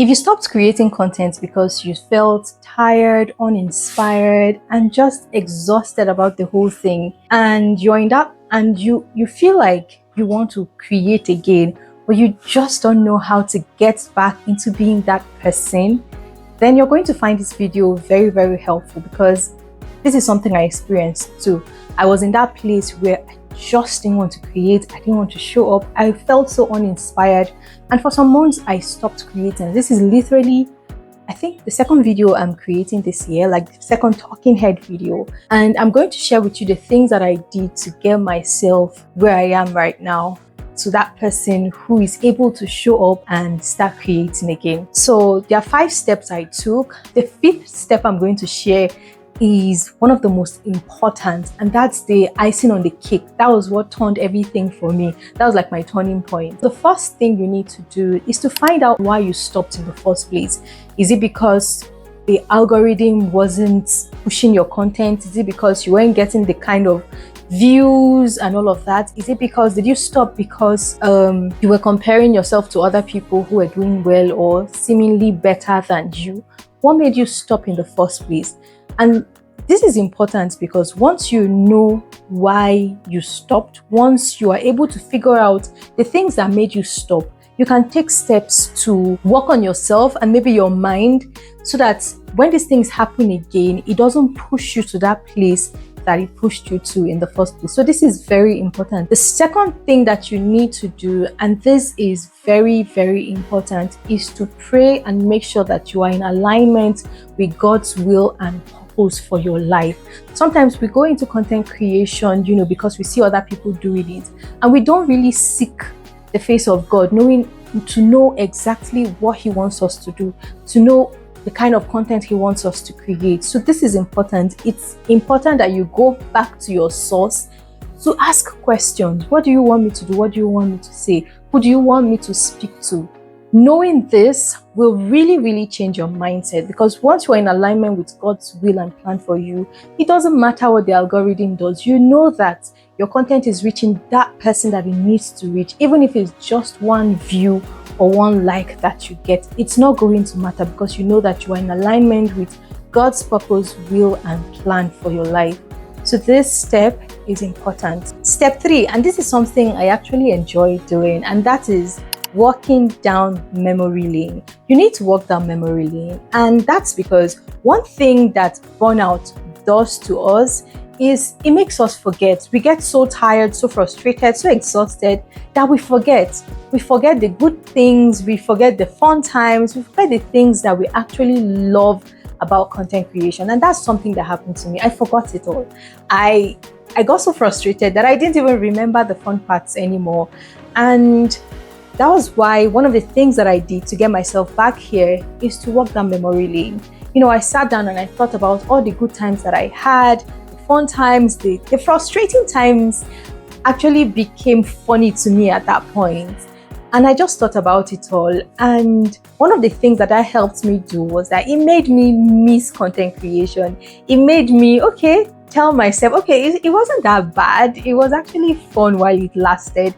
If you stopped creating content because you felt tired, uninspired, and just exhausted about the whole thing, and you're in that and you feel like you want to create again, but you just don't know how to get back into being that person, then you're going to find this video very, very helpful, because this is something I experienced too. I was in that place where I just didn't want to create, I didn't want to show up, I felt so uninspired, and for some months I stopped creating. This is literally, I think, the second video I'm creating this year, like the second talking head video, and I'm going to share with you the things that I did to get myself where I am right now, to that person who is able to show up and start creating again. So there are 5 steps I took. The 5th step I'm going to share is one of the most important, and that's the icing on the cake. That was what turned everything for me. That was like my turning point. The first thing you need to do is to find out why you stopped in the first place. Is it because the algorithm wasn't pushing your content? Is it because you weren't getting the kind of views and all of that? Is it because, did you stop because you were comparing yourself to other people who were doing well or seemingly better than you? What made you stop in the first place? And this is important, because once you know why you stopped, once you are able to figure out the things that made you stop, you can take steps to work on yourself and maybe your mind, so that when these things happen again, it doesn't push you to that place that it pushed you to in the first place. So this is very important. The second thing that you need to do, and this is very, very important, is to pray and make sure that you are in alignment with God's will and purpose for your life. Sometimes we go into content creation, because we see other people doing it, and we don't really seek the face of God, to know exactly what He wants us to do, to know the kind of content He wants us to create. So this is important. It's important that you go back to your source to ask questions. What do you want me to do? What do you want me to say? Who do you want me to speak to? Knowing this will really, really change your mindset, because once you're in alignment with God's will and plan for you, it doesn't matter what the algorithm does. You know that your content is reaching that person that it needs to reach, even if it's just one view or one like that you get. It's not going to matter, because you know that you are in alignment with God's purpose, will, and plan for your life. So this step is important. Step 3, and this is something I actually enjoy doing, and that is walking down memory lane. You need to walk down memory lane, and that's because one thing that burnout does to us is it makes us forget. We get so tired, so frustrated, so exhausted that we forget. We forget the good things, we forget the fun times, we forget the things that we actually love about content creation. And that's something that happened to me. I forgot it all. I got so frustrated that I didn't even remember the fun parts anymore. And that was why one of the things that I did to get myself back here is to walk down memory lane. I sat down and I thought about all the good times that I had, the fun times, the frustrating times actually became funny to me at that point. And I just thought about it all. And one of the things that helped me do was that it made me miss content creation. It made me, tell myself, it wasn't that bad. It was actually fun while it lasted.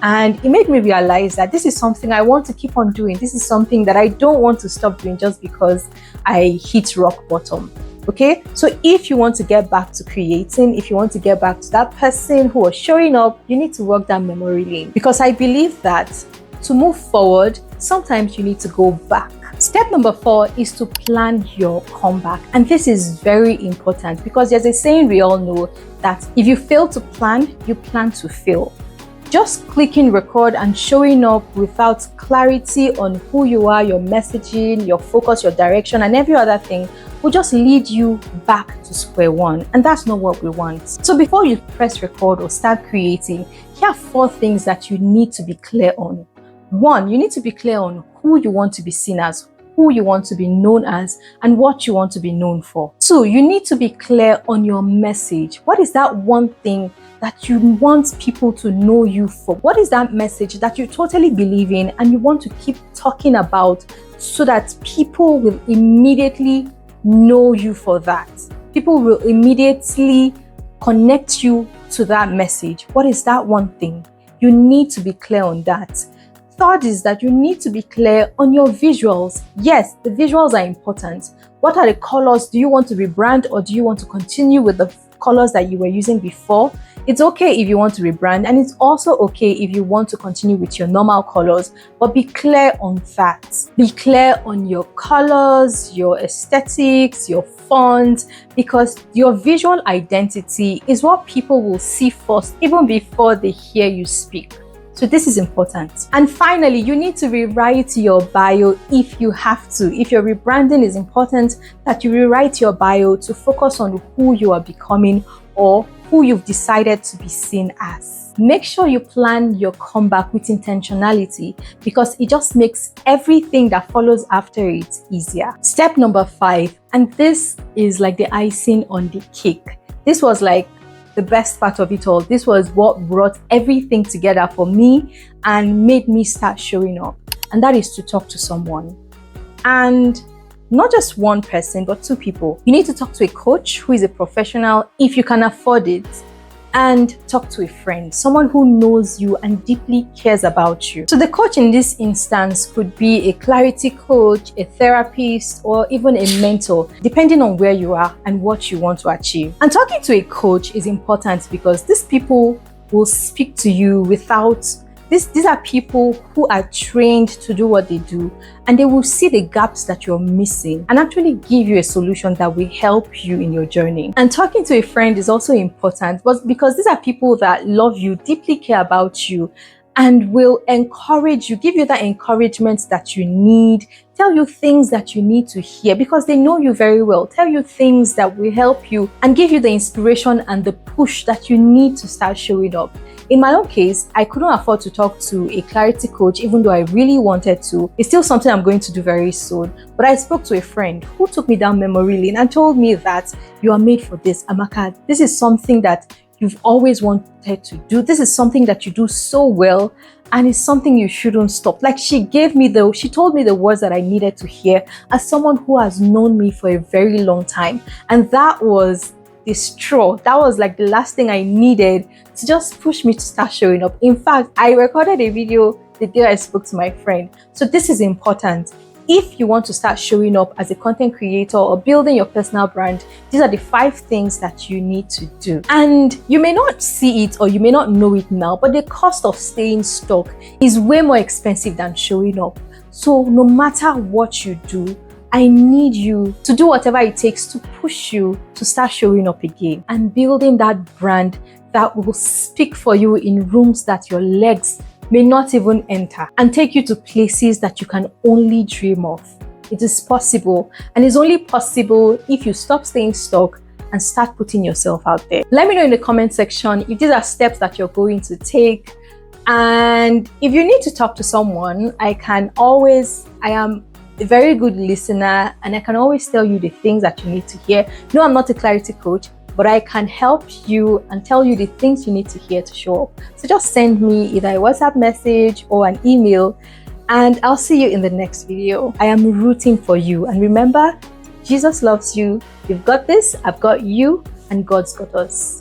And it made me realize that this is something I want to keep on doing. This is something that I don't want to stop doing just because I hit rock bottom. Okay, so if you want to get back to creating, if you want to get back to that person who was showing up, you need to walk that memory lane. Because I believe that to move forward, sometimes you need to go back. Step number 4 is to plan your comeback. And this is very important, because there's a saying we all know that if you fail to plan, you plan to fail. Just clicking record and showing up without clarity on who you are, your messaging, your focus, your direction, and every other thing will just lead you back to square one. And that's not what we want. So before you press record or start creating, here are 4 things that you need to be clear on. 1, you need to be clear on who you want to be seen as, who you want to be known as, and what you want to be known for. 2, you need to be clear on your message. What is that one thing that you want people to know you for? What is that message that you totally believe in and you want to keep talking about, so that people will immediately know you for that? People will immediately connect you to that message. What is that one thing? You need to be clear on that. Third is that you need to be clear on your visuals. Yes, the visuals are important. What are the colors? Do you want to rebrand, or do you want to continue with the colors that you were using before? It's okay if you want to rebrand, and it's also okay if you want to continue with your normal colors, but be clear on that. Be clear on your colors, your aesthetics, your font, because your visual identity is what people will see first, even before they hear you speak. So this is important. And finally, you need to rewrite your bio if you have to. If your rebranding is important, that you rewrite your bio to focus on who you are becoming or who you've decided to be seen as. Make sure you plan your comeback with intentionality, because it just makes everything that follows after it easier. Step number 5, and this is like the icing on the cake. This was like the best part of it all. This was what brought everything together for me and made me start showing up. And that is to talk to someone. And not just one person, but 2 people. You need to talk to a coach who is a professional if you can afford it, and talk to a friend, someone who knows you and deeply cares about you. So the coach in this instance could be a clarity coach, a therapist, or even a mentor, depending on where you are and what you want to achieve. And talking to a coach is important because these people will speak to you without these are people who are trained to do what they do, and they will see the gaps that you're missing and actually give you a solution that will help you in your journey. And talking to a friend is also important, but because these are people that love you, deeply care about you, and will encourage you, give you that encouragement that you need, tell you things that you need to hear because they know you very well, tell you things that will help you and give you the inspiration and the push that you need to start showing up. In my own case, I couldn't afford to talk to a clarity coach, even though I really wanted to. It's still something I'm going to do very soon. But I spoke to a friend who took me down memory lane and told me that you are made for this, Amaka. This is something that you've always wanted to do. This is something that you do so well, and it's something you shouldn't stop. Like she told me the words that I needed to hear as someone who has known me for a very long time. And that was the straw. That was like the last thing I needed to just push me to start showing up. In fact, I recorded a video the day I spoke to my friend. So this is important. If you want to start showing up as a content creator or building your personal brand, these are the 5 things that you need to do. And you may not see it or you may not know it now, but the cost of staying stuck is way more expensive than showing up. So no matter what you do, I need you to do whatever it takes to push you to start showing up again and building that brand that will speak for you in rooms that your legs may not even enter, and take you to places that you can only dream of. It is possible, and it's only possible if you stop staying stuck and start putting yourself out there. Let me know in the comment section if these are steps that you're going to take. And if you need to talk to someone, I am a very good listener, and I can always tell you the things that you need to hear. No, I'm not a clarity coach, but I can help you and tell you the things you need to hear to show up. So just send me either a WhatsApp message or an email, and I'll see you in the next video. I am rooting for you. And remember, Jesus loves you. You've got this, I've got you, and God's got us.